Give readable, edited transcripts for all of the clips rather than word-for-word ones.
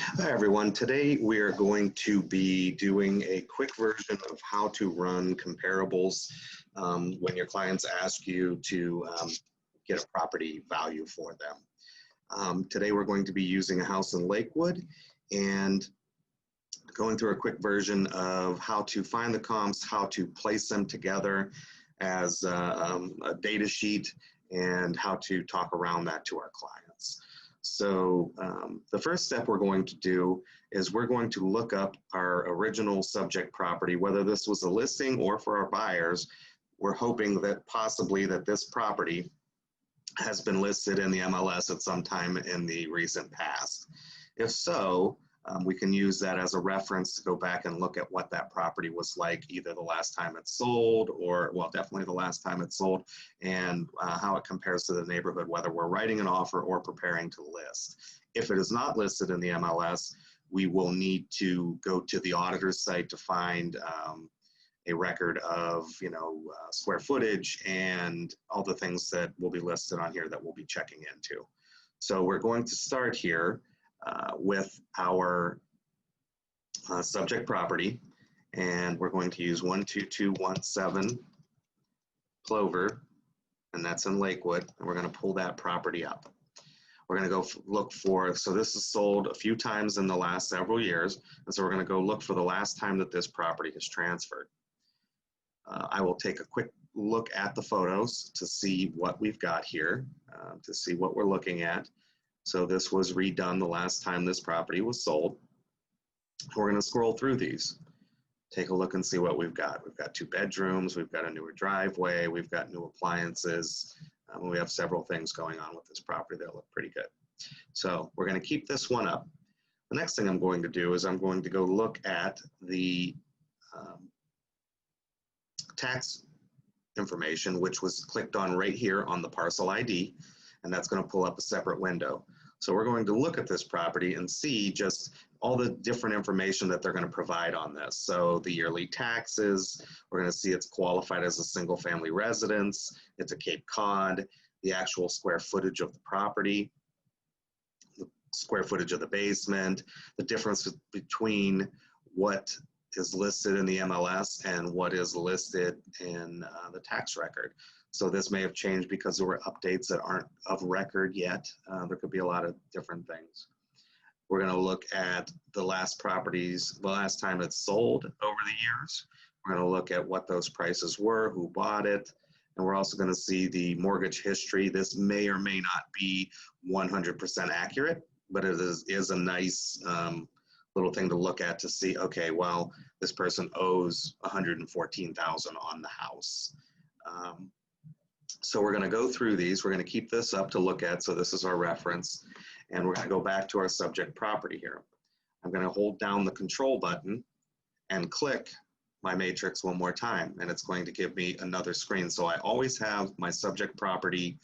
Hi everyone. Today we are going to be doing a quick version of how to run comparables when your clients ask you to get a property value for them. Today we're going to be using a house in Lakewood and going through a quick version of how to find the comps, how to place them together as a data sheet, and how to talk around that to our clients. So the first step we're going to do is we're going to look up our original subject property, whether this was a listing or for our buyers. We're hoping that possibly that this property has been listed in the MLS at some time in the recent past. If so, we can use that as a reference to go back and look at what that property was like either the last time it sold or, well, definitely the last time it sold, and how it compares to the neighborhood, whether we're writing an offer or preparing to list. If it is not listed in the MLS, we will need to go to the auditor's site to find a record of, square footage and all the things that will be listed on here that we'll be checking into. So we're going to start here with our subject property, and we're going to use 12217 Clover, and that's in Lakewood, and we're going to pull that property up. We're going to go look for, so this is sold a few times in the last several years, and so we're going to go look for the last time that this property has transferred. I will take a quick look at the photos to see what we've got here, to see what we're looking at. So this was redone the last time this property was sold. We're going to scroll through these, take a look and see what we've got. We've got 2 bedrooms, we've got a newer driveway, we've got new appliances, we have several things going on with this property that look pretty good. So we're going to keep this one up. The next thing I'm going to do is I'm going to go look at the tax information, which was clicked on right here on the parcel ID, and that's going to pull up a separate window. So we're going to look at this property and see just all the different information that they're going to provide on this. So the yearly taxes, we're going to see it's qualified as a single family residence, it's a Cape Cod, the actual square footage of the property, the square footage of the basement, the difference between what is listed in the MLS and what is listed in the tax record. So this may have changed because there were updates that aren't of record yet. There could be a lot of different things. We're going to look at the last properties, the last time it's sold over the years. We're going to look at what those prices were, who bought it, and we're also going to see the mortgage history. This may or may not be 100% accurate, but it is a nice little thing to look at to see, okay, well, this person owes $114,000 on the house. So we're going to go through these. We're going to keep this up to look at. So this is our reference. And we're going to go back to our subject property here. I'm going to hold down the control button and click my matrix one more time. And it's going to give me another screen. So I always have my subject property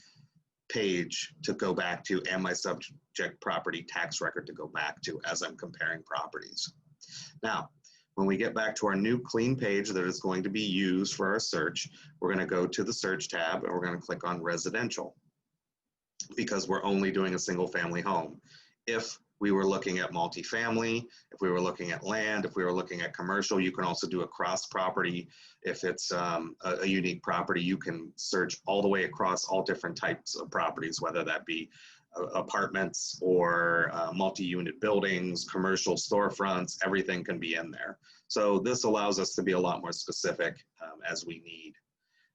page to go back to and my subject property tax record to go back to as I'm comparing properties. Now, when we get back to our new clean page that is going to be used for our search, we're going to go to the search tab and we're going to click on residential because we're only doing a single family home. If we were looking at multifamily, if we were looking at land, if we were looking at commercial, you can also do a cross property. If it's a unique property, you can search all the way across all different types of properties, whether that be apartments or multi-unit buildings, commercial storefronts, everything can be in there. So this allows us to be a lot more specific as we need.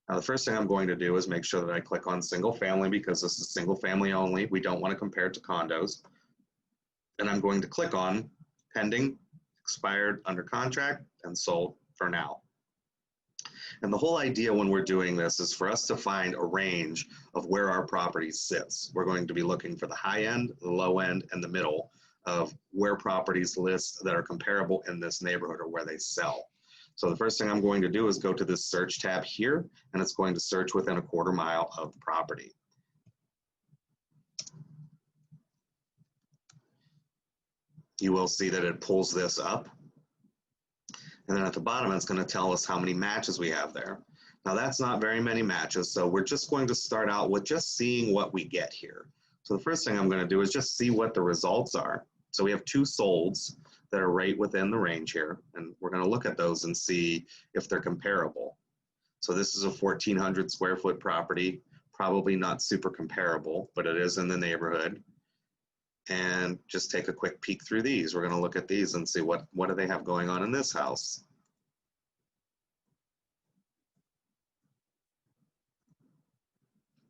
Now, the first thing I'm going to do is make sure that I click on single family because this is single family only. We don't want to compare it to condos. And I'm going to click on pending, expired, under contract, and sold for now. And the whole idea when we're doing this is for us to find a range of where our property sits. We're going to be looking for the high end, the low end, and the middle of where properties list that are comparable in this neighborhood or where they sell. So the first thing I'm going to do is go to this search tab here, and it's going to search within a quarter mile of the property. You will see that it pulls this up. And then at the bottom, it's going to tell us how many matches we have there. Now that's not very many matches, so we're just going to start out with just seeing what we get here. So the first thing I'm going to do is just see what the results are. So we have two solds that are right within the range here, and we're going to look at those and see if they're comparable. So this is a 1,400 square foot property, probably not super comparable, but it is in the neighborhood. And just take a quick peek through these. We're going to look at these and see what do they have going on in this house.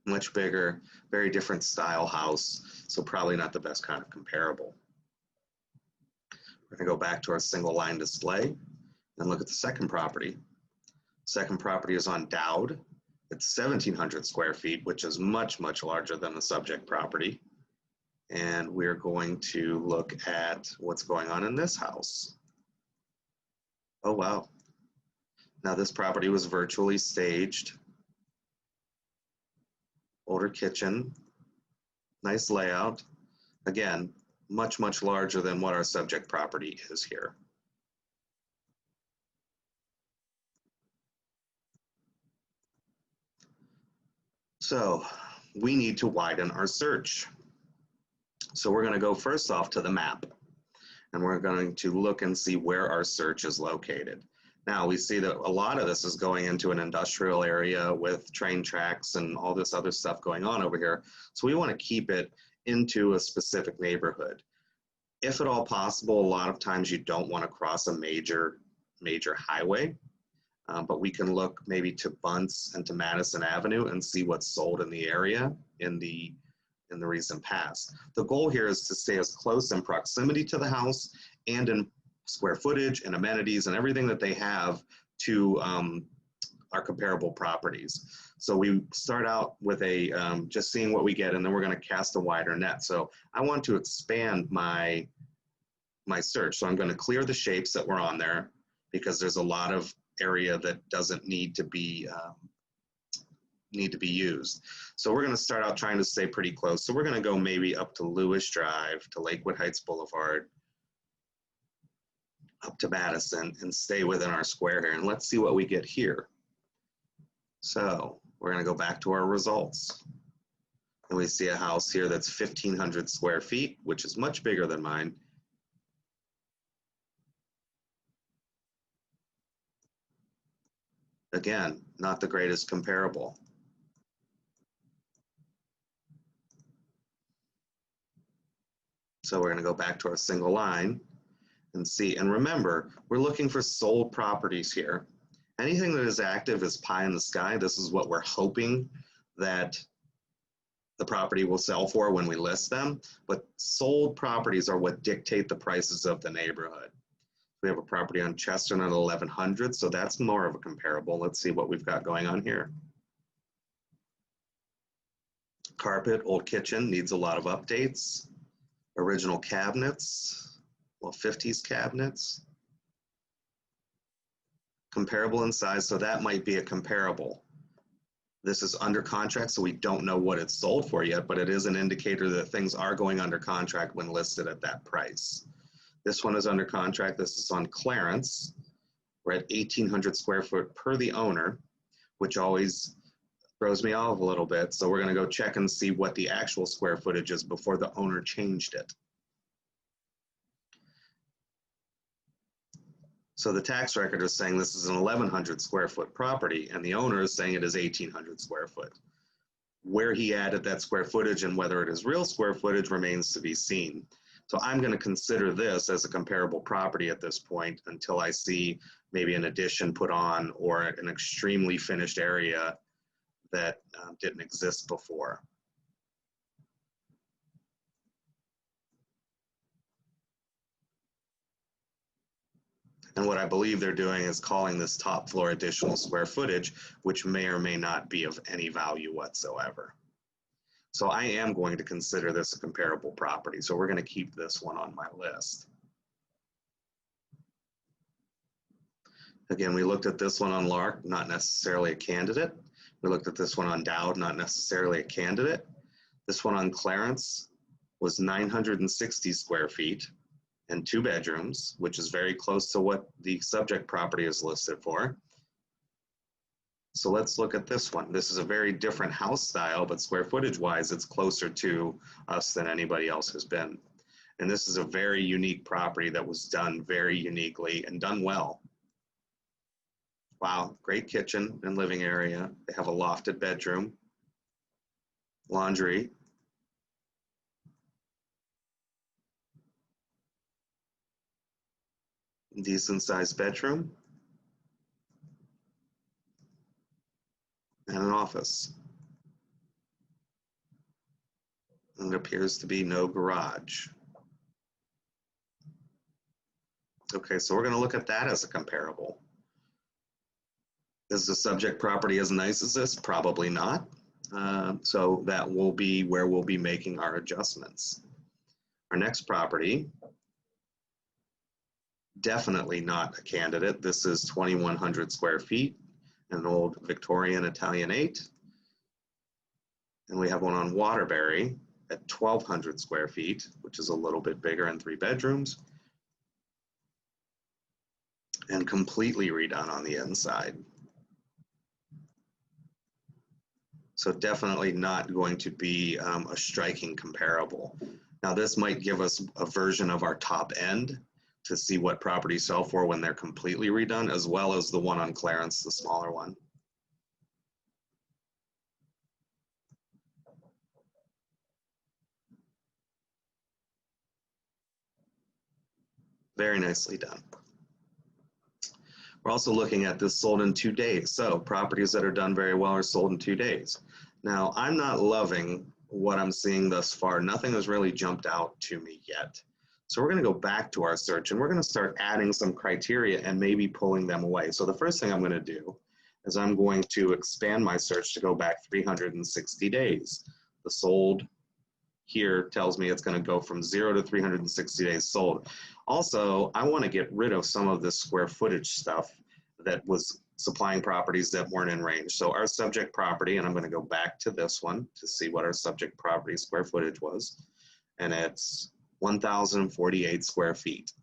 Much bigger, very different style house, so probably not the best kind of comparable. We're going to go back to our single line display and look at the second property. Second property is on Dowd. It's 1,700 square feet, which is much, much larger than the subject property. And we're going to look at what's going on in this house. Oh, wow. Now this property was virtually staged. Older kitchen, nice layout. Again, much, much larger than what our subject property is here. So we need to widen our search. So we're going to go first off to the map, and we're going to look and see where our search is located. Now we see that a lot of this is going into an industrial area with train tracks and all this other stuff going on over here. So we want to keep it into a specific neighborhood. If at all possible, a lot of times you don't want to cross a major highway, but we can look maybe to Bunce and to Madison Avenue and see what's sold in the area in the recent past. The goal here is to stay as close in proximity to the house and in square footage and amenities and everything that they have to our comparable properties. So we start out with just seeing what we get, and then we're going to cast a wider net. So I want to expand my search. So I'm going to clear the shapes that were on there because there's a lot of area that doesn't need to be used. So we're going to start out trying to stay pretty close. So we're going to go maybe up to Lewis Drive, to Lakewood Heights Boulevard, up to Madison, and stay within our square here. And let's see what we get here. So we're going to go back to our results. And we see a house here that's 1,500 square feet, which is much bigger than mine. Again, not the greatest comparable. So we're going to go back to our single line and see. And remember, we're looking for sold properties here. Anything that is active is pie in the sky. This is what we're hoping that the property will sell for when we list them. But sold properties are what dictate the prices of the neighborhood. We have a property on Chestnut at 1,100, so that's more of a comparable. Let's see what we've got going on here. Carpet, old kitchen, needs a lot of updates. Original cabinets, well, 50s cabinets. Comparable in size, so that might be a comparable. This is under contract, so we don't know what it's sold for yet, but it is an indicator that things are going under contract when listed at that price. This one is under contract. This is on Clarence. We're at 1,800 square foot per the owner, which always throws me off a little bit. So we're going to go check and see what the actual square footage is before the owner changed it. So the tax record is saying this is an 1,100 square foot property, and the owner is saying it is 1,800 square foot. Where he added that square footage and whether it is real square footage remains to be seen. So I'm going to consider this as a comparable property at this point until I see maybe an addition put on or an extremely finished area that didn't exist before. And what I believe they're doing is calling this top floor additional square footage, which may or may not be of any value whatsoever. So I am going to consider this a comparable property. So we're going to keep this one on my list. Again, we looked at this one on Lark, not necessarily a candidate. We looked at this one on Dowd, not necessarily a candidate. This one on Clarence was 960 square feet and 2 bedrooms, which is very close to what the subject property is listed for. So let's look at this one. This is a very different house style, but square footage wise, it's closer to us than anybody else has been. And this is a very unique property that was done very uniquely and done well. Wow, great kitchen and living area. They have a lofted bedroom, laundry, decent sized bedroom, and an office. And it appears to be no garage. Okay, so we're going to look at that as a comparable. Is the subject property as nice as this? Probably not. So that will be where we'll be making our adjustments. Our next property, definitely not a candidate. This is 2,100 square feet, an old Victorian Italianate. And we have one on Waterbury at 1,200 square feet, which is a little bit bigger and 3 bedrooms. And completely redone on the inside. So definitely not going to be a striking comparable. Now this might give us a version of our top end to see what properties sell for when they're completely redone, as well as the one on Clarence, the smaller one. Very nicely done. We're also looking at this sold in 2 days. So properties that are done very well are sold in 2 days. Now, I'm not loving what I'm seeing thus far. Nothing has really jumped out to me yet. So we're going to go back to our search and we're going to start adding some criteria and maybe pulling them away. So the first thing I'm going to do is I'm going to expand my search to go back 360 days. The sold here tells me it's going to go from 0 to 360 days sold. Also, I want to get rid of some of this square footage stuff that was supplying properties that weren't in range. So our subject property, and I'm going to go back to this one to see what our subject property square footage was, and it's 1,048 square feet.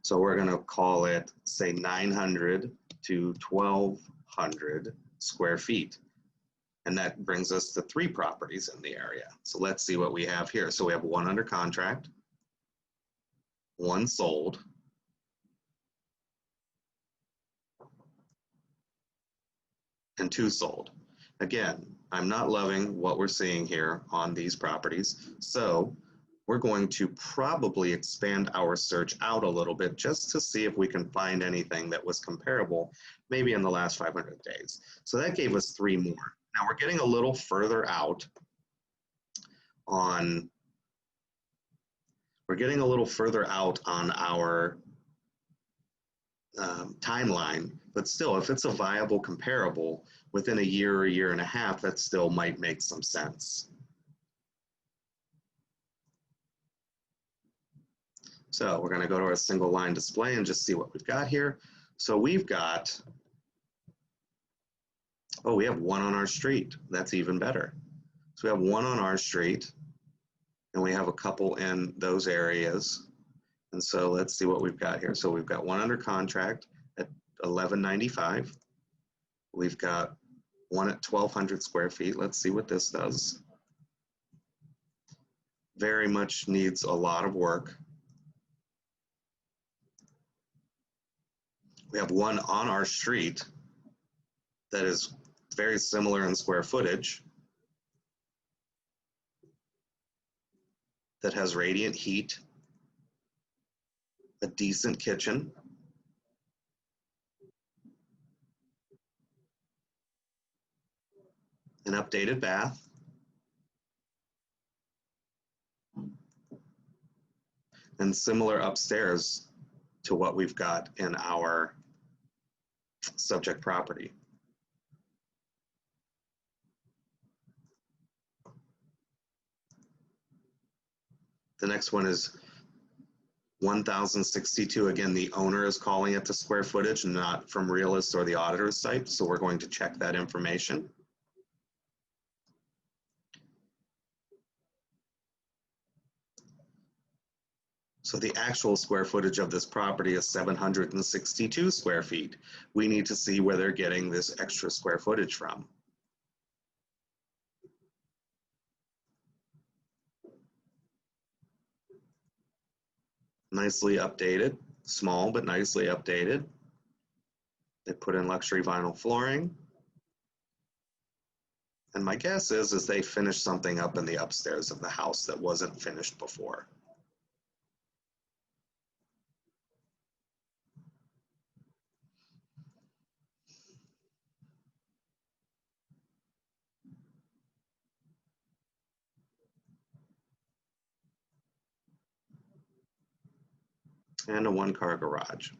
So we're going to call it, say, 900 to 1,200 square feet. And that brings us to 3 properties in the area. So let's see what we have here. So we have 1 under contract, 1 sold, and 2 sold. Again, I'm not loving what we're seeing here on these properties. So we're going to probably expand our search out a little bit just to see if we can find anything that was comparable, maybe in the last 500 days. So that gave us 3 more. Now we're getting a little further out on, our timeline, but still, if it's a viable comparable within a year or year and a half, that still might make some sense. So we're going to go to our single line display and just see what we've got here. So we've got, oh, we have 1 on our street. That's even better. So we have 1 on our street, and we have a couple in those areas. And so let's see what we've got here. So we've got 1 under contract at $1,195. We've got 1 at 1,200 square feet. Let's see what this does. Very much needs a lot of work. We have 1 on our street that is very similar in square footage, that has radiant heat, a decent kitchen, an updated bath, and similar upstairs to what we've got in our subject property. The next one is 1,062. Again, the owner is calling it the square footage, not from Realist or the auditor's site. So we're going to check that information. So the actual square footage of this property is 762 square feet. We need to see where they're getting this extra square footage from. Nicely updated, small but nicely updated. They put in luxury vinyl flooring. And my guess is they finished something up in the upstairs of the house that wasn't finished before. And a one-car garage.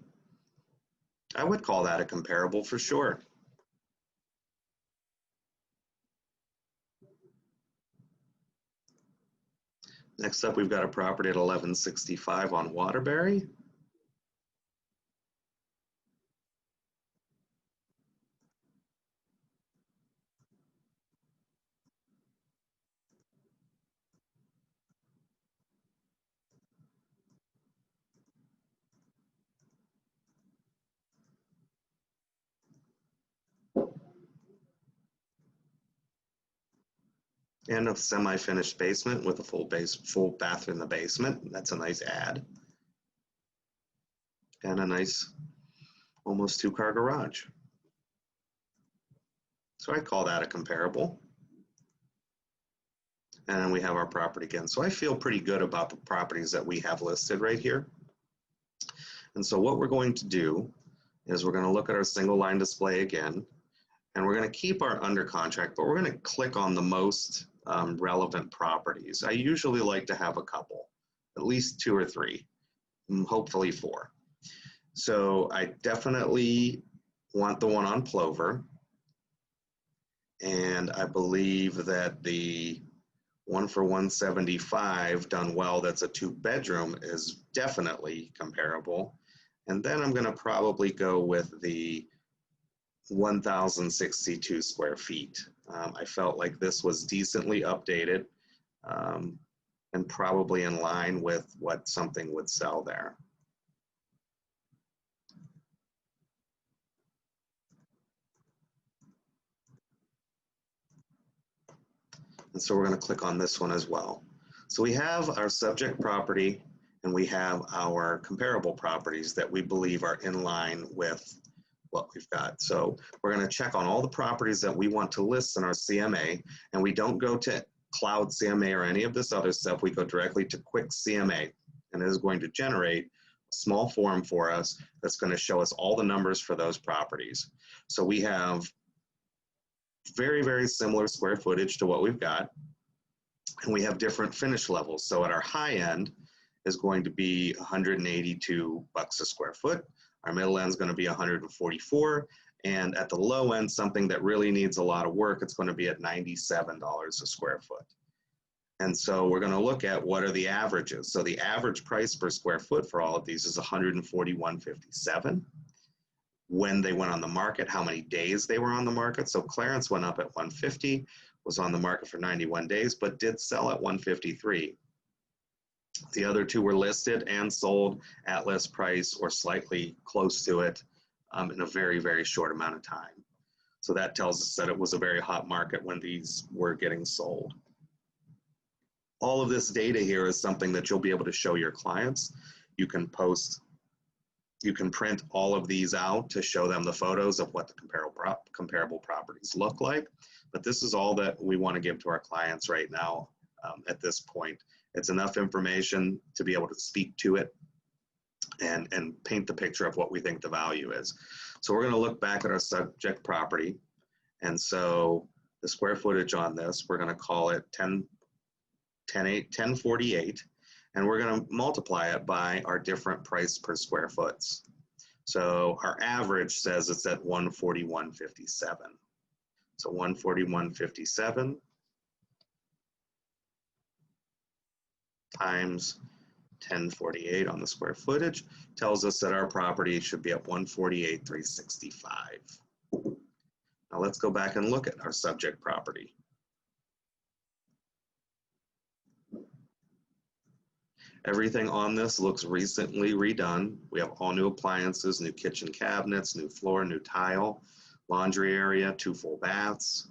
I would call that a comparable for sure. Next up, we've got a property at 1165 on Waterbury. And a semi-finished basement with a full bath in the basement. That's a nice add. And a nice, almost two-car garage. So I call that a comparable. And then we have our property again. So I feel pretty good about the properties that we have listed right here. And so what we're going to do is we're going to look at our single line display again, and we're going to keep our under contract, but we're going to click on the most relevant properties. I usually like to have a couple, at least 2 or 3, hopefully 4. So I definitely want the one on Plover, and I believe that the one for 175 done well, that's a 2-bedroom, is definitely comparable. And then I'm going to probably go with the 1,062 square feet. I felt like this was decently updated and probably in line with what something would sell there. And so we're going to click on this one as well. So we have our subject property and we have our comparable properties that we believe are in line with what we've got. So we're going to check on all the properties that we want to list in our CMA, and we don't go to Cloud CMA or any of this other stuff. We go directly to Quick CMA, and it is going to generate a small form for us that's going to show us all the numbers for those properties. So we have very, very similar square footage to what we've got, and we have different finish levels. So at our high end is going to be $182 a square foot. Our middle end is going to be 144, and at the low end, something that really needs a lot of work, it's going to be at $97 a square foot. And so we're going to look at what are the averages. So the average price per square foot for all of these is $141.57. When they went on the market, how many days they were on the market. So Clarence went up at 150, was on the market for 91 days, but did sell at 153. The other 2 were listed and sold at list price or slightly close to it in a very, very short amount of time. So that tells us that it was a very hot market when these were getting sold. All of this data here is something that you'll be able to show your clients. You can post, you can print all of these out to show them the photos of what the comparable properties look like. But this is all that we want to give to our clients right now at this point. It's enough information to be able to speak to it and paint the picture of what we think the value is. So we're going to look back at our subject property. And so the square footage on this, we're going to call it 1048. And we're going to multiply it by our different price per square foot. So our average says it's at 141.57. So 141.57 times 1048 on the square footage tells us that our property should be at 148,365. Now let's go back and look at our subject property. Everything on this looks recently redone. We have all new appliances, new kitchen cabinets, new floor, new tile, laundry area, 2 full baths,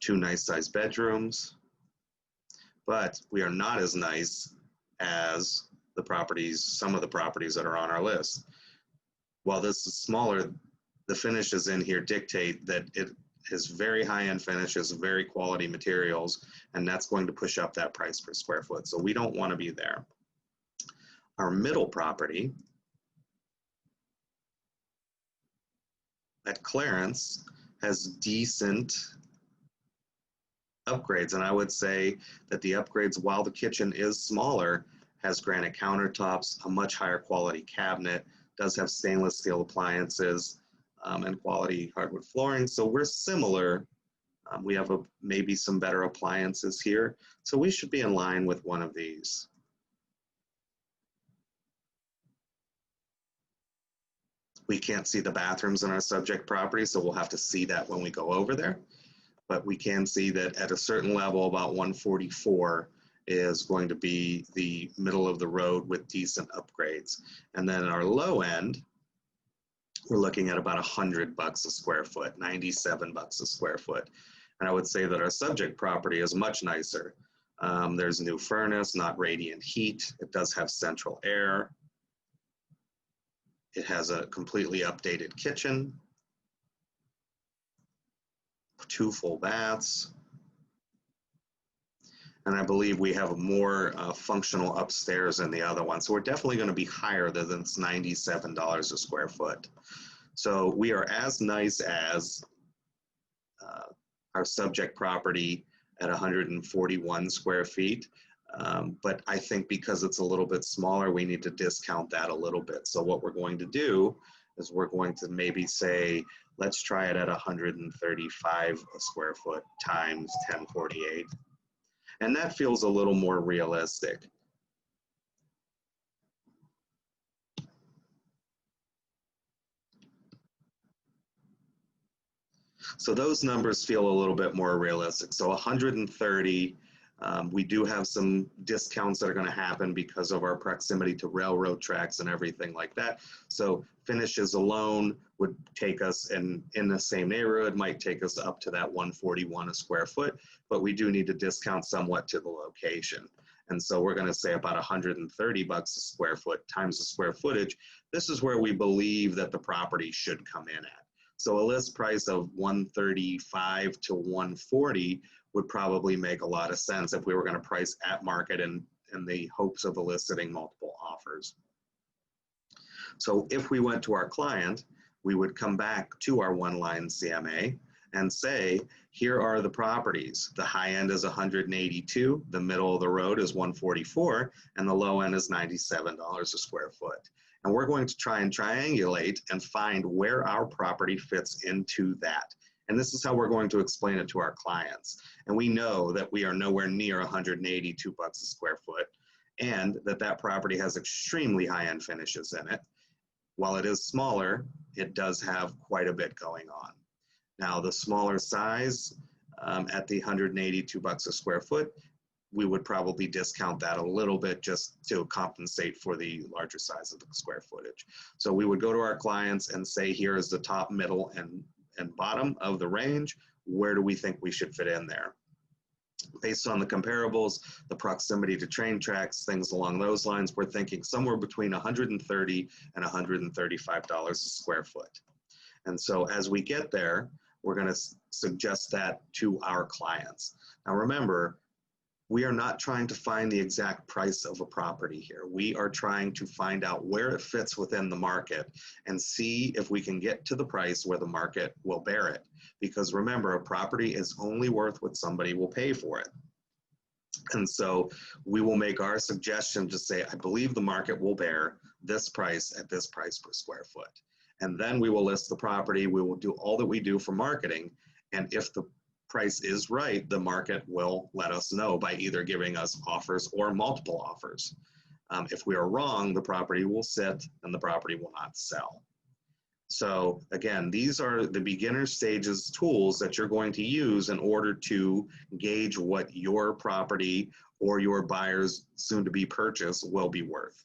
2 nice sized bedrooms. But we are not as nice as the properties, some of the properties that are on our list. While this is smaller, the finishes in here dictate that it is very high-end finishes, very quality materials, and that's going to push up that price per square foot. So we don't want to be there. Our middle property at clearance has decent upgrades, and I would say that the upgrades, while the kitchen is smaller, has granite countertops, a much higher quality cabinet, does have stainless steel appliances, and quality hardwood flooring. So we're similar. We have maybe some better appliances here. So we should be in line with one of these. We can't see the bathrooms in our subject property, so we'll have to see that when we go over there. But we can see that at a certain level, about 144 is going to be the middle of the road with decent upgrades. And then our low end, we're looking at about $100 a square foot, $97 a square foot. And I would say that our subject property is much nicer. There's a new furnace, not radiant heat. It does have central air. It has a completely updated kitchen, 2 full baths. And I believe we have more functional upstairs than the other one. So we're definitely going to be higher than this $97 a square foot. So we are as nice as our subject property at 141 square feet. But I think because it's a little bit smaller, we need to discount that a little bit. So what we're going to do is we're going to maybe say, let's try it at 135 a square foot times 1048. And that feels a little more realistic. So those numbers feel a little bit more realistic. So 130, we do have some discounts that are going to happen because of our proximity to railroad tracks and everything like that. So finishes alone would take us in the same neighborhood, might take us up to that 141 a square foot, but we do need to discount somewhat to the location. And so we're going to say about $130 a square foot times the square footage. This is where we believe that the property should come in at. So a list price of 135 to 140 would probably make a lot of sense if we were going to price at market and in the hopes of eliciting multiple offers. So if we went to our client, we would come back to our one-line CMA and say, here are the properties. The high end is 182, the middle of the road is 144, and the low end is $97 a square foot. And we're going to try and triangulate and find where our property fits into that. And this is how we're going to explain it to our clients. And we know that we are nowhere near $182 a square foot, and that property has extremely high-end finishes in it. While it is smaller, it does have quite a bit going on. Now, the smaller size at the $182 a square foot, we would probably discount that a little bit just to compensate for the larger size of the square footage. So we would go to our clients and say, here is the top, middle, and bottom of the range. Where do we think we should fit in there? Based on the comparables, the proximity to train tracks, things along those lines, we're thinking somewhere between $130 and $135 a square foot. And so as we get there, we're going to suggest that to our clients. Now remember, we are not trying to find the exact price of a property here. We are trying to find out where it fits within the market and see if we can get to the price where the market will bear it. Because remember, a property is only worth what somebody will pay for it. And so we will make our suggestion to say, I believe the market will bear this price at this price per square foot. And then we will list the property. We will do all that we do for marketing. And if the price is right, the market will let us know by either giving us offers or multiple offers. If we are wrong, the property will sit and the property will not sell. So again, these are the beginner stages tools that you're going to use in order to gauge what your property or your buyer's soon to be purchase will be worth.